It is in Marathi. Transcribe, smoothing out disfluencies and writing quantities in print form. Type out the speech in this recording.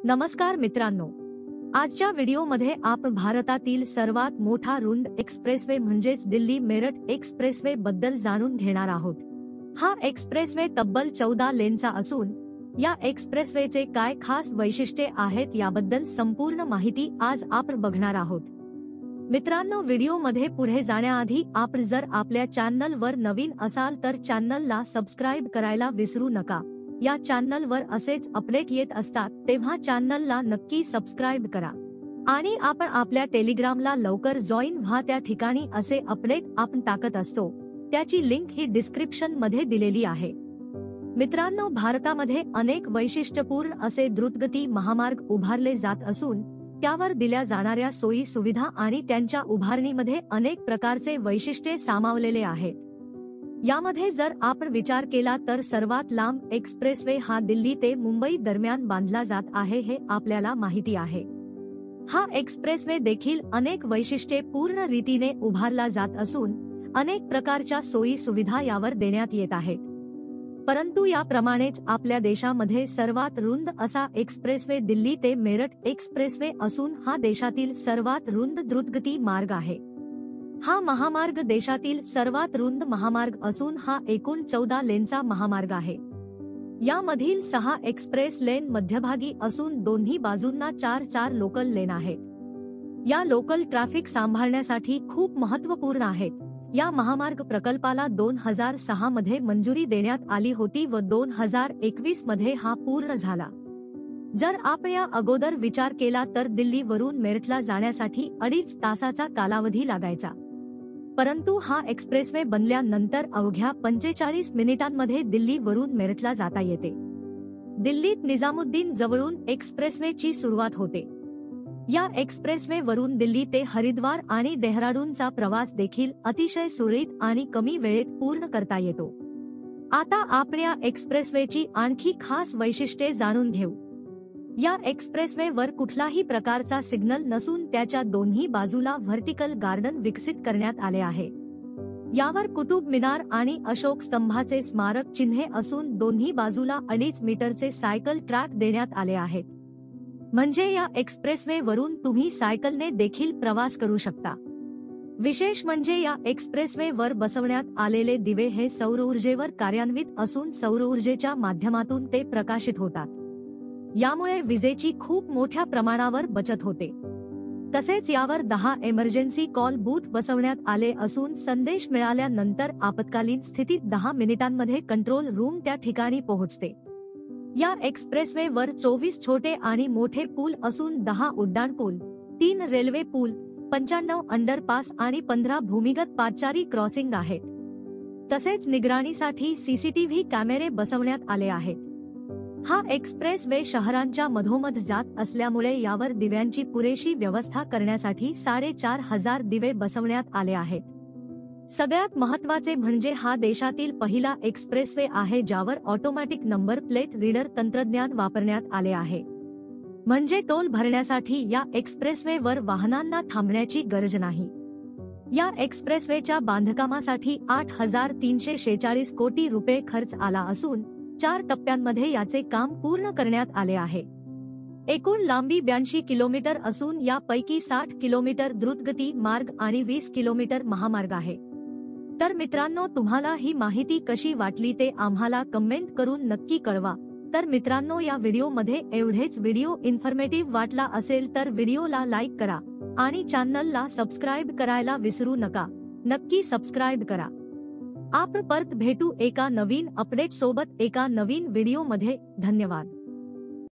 नमस्कार मित्रांनो, आजच्या व्हिडिओमध्ये आपण भारतातील सर्वात मोठा रुंद एक्सप्रेसवे म्हणजेच दिल्ली मेरठ एक्सप्रेसवे बद्दल जाणून घेणार आहोत। हा एक्सप्रेसवे तब्बल 14 लेनचा असून या एक्सप्रेसवेचे काय खास वैशिष्ट्ये आहेत याबद्दल संपूर्ण माहिती आज आपण बघणार आहोत। मित्रांनो, व्हिडिओमध्ये पुढे जाण्याआधी आपण जर आपल्या चॅनलवर नवीन असाल तर चॅनलला सबस्क्राइब करायला विसरू नका। या चॅनलवर असेच अपडेट येत असतात, तेव्हा चॅनलला नक्की सबस्क्राइब करा आणि आपण आपल्या टेलिग्रामला लवकर जॉईन व्हा। त्या ठिकाणी असे अपडेट आपण टाकत असतो, त्याची लिंक ही डिस्क्रिप्शन मध्ये दिलेली आहे। मित्रांनो, भारतामध्ये अनेक वैशिष्ट्यपूर्ण असे द्रुतगती महामार्ग उभारले जात असून त्यावर दिल्या जाणाऱ्या सोयी सुविधा आणि त्यांच्या उभारणीमध्ये अनेक प्रकारचे वैशिष्ट्ये सामावलेले आहेत। यामध्ये जर आपण विचार केला तर सर्वात लांब एक्सप्रेसवे हा दिल्ली ते मुंबई दरम्यान बांधला जात आहे, हे आपल्याला माहिती आहे। हा एक्सप्रेसवे देखील अनेक वैशिष्ट्ये पूर्ण रीतीने उभारला जात असून अनेक प्रकारच्या सोयी सुविधा यावर देण्यात येत आहेत। परंतु याप्रमाणेच आपल्या देशामध्ये सर्वात रुंद असा एक्सप्रेसवे दिल्ली ते मेरठ एक्सप्रेसवे असून हा देशातील सर्वात रुंद द्रुतगती मार्ग आहे। हा महामार्ग देशातील सर्वात रुंद महामार्ग असून हा एकूण 14 लेनचा महामार्ग आहे। यामधील 6 एक्सप्रेस लेन मध्यभागी असून दोन्ही बाजूंना 4 लोकल लेन आहेत। या लोकल ट्रॅफिक सांभाळण्यासाठी खूप महत्त्वपूर्ण आहेत। या महामार्ग प्रकल्पाला 2006 मध्ये मंजुरी देण्यात आली होती व 2021 मध्ये हा पूर्ण झाला। जर आपण या अगोदर विचार केला तर दिल्लीवरून मेरठला जाण्यासाठी 2.5 तासाचा कालावधी लागायचा, परंतु हा एक्सप्रेसवे बनल्यानंतर अवघ्या 45 मिनिटांमध्ये दिल्लीवरून मेरठला जाता येते। दिल्लीत निजामुद्दीन जवळून एक्सप्रेसवेची सुरुवात होते। या एक्सप्रेसवे वरून दिल्ली ते हरिद्वार आणि डेहराडूनचा प्रवास देखील अतिशय सुरळीत आणि कमी वेळेत पूर्ण करता येतो। आता आपण या एक्सप्रेसवेची आणखी खास वैशिष्ट्ये जाणून घेऊ। या एक्सप्रेसवे वर कुठलाही प्रकारचा सिग्नल नसून त्याच्या दोन्ही बाजूला व्हर्टिकल गार्डन विकसित करण्यात आले आहे। यावर कुतुब मिनार आणि अशोक स्तंभाचे स्मारक चिन्हे असून दोन्ही बाजूला 2.5 मीटरचे सायकल ट्रॅक देण्यात आले आहेत, म्हणजे या एक्सप्रेसवे वरून तुम्ही सायकलने देखील प्रवास करू शकता। विशेष म्हणजे या एक्सप्रेसवे वर बसवण्यात आलेले दिवे हे सौर ऊर्जेवर कार्यान्वित असून सौर ऊर्जेच्या माध्यमातून ते प्रकाशित होतात। यामुळे विजेची खूप मोठ्या प्रमाणावर बचत होते। तसेच यावर 10 इमर्जन्सी कॉल बूथ बसवण्यात आले असून संदेश मिळाल्यानंतर आपत्कालीन स्थितीत 10 मिनिटांमध्ये कंट्रोल रूम त्या ठिकाणी पोहोचते। या एक्सप्रेसवे वर 24 छोटे आणि मोठे पूल असून 10 उड्डाण पूल, 3 रेल्वे पूल, 95 अंडरपास आणि 15 भूमिगत पादचारी क्रॉसिंग आहेत। तसेच निगराणीसाठी सीसीटीव्ही कॅमेरे बसवण्यात आले आहेत। हा एक्सप्रेसवे शहरांच्या मधोमध जात असल्यामुळे यावर दिव्यांची पुरेशी व्यवस्था करण्यासाठी 4,500 दिवे बसवण्यात आले आहेत। सगळ्यात महत्त्वाचे म्हणजे हा देशातील पहिला एक्सप्रेसवे आहे ज्यावर ऑटोमॅटिक नंबर प्लेट रीडर तंत्रज्ञान वापरण्यात आले आहे, म्हणजे टोल भरण्यासाठी या एक्सप्रेसवेवर वाहनांना थांबण्याची गरज नाही। या एक्सप्रेसवेच्या बांधकामासाठी 8,346 कोटी रुपये खर्च आला असून 4 टप्प्यांमध्ये याचे काम पूर्ण करण्यात आले आहे। एकूण लांबी 82 किलोमीटर असून यापैकी 60 किलोमीटर द्रुतगती मार्ग आणि 20 किलोमीटर महामार्ग आहे। तर मित्रांनो, तुम्हाला ही माहिती कशी वाटली ते आम्हाला कमेंट करून नक्की कळवा। तर मित्रांनो, या व्हिडिओमध्ये एवढेच। व्हिडिओ इन्फॉर्मेटिव्ह वाटला असेल तर व्हिडिओला लाईक करा आणि चॅनलला सबस्क्राइब करायला विसरू नका। नक्की सबस्क्राइब करा। आपण परत भेटू एका नवीन अपडेट सोबत एका नवीन व्हिडिओमध्ये। धन्यवाद।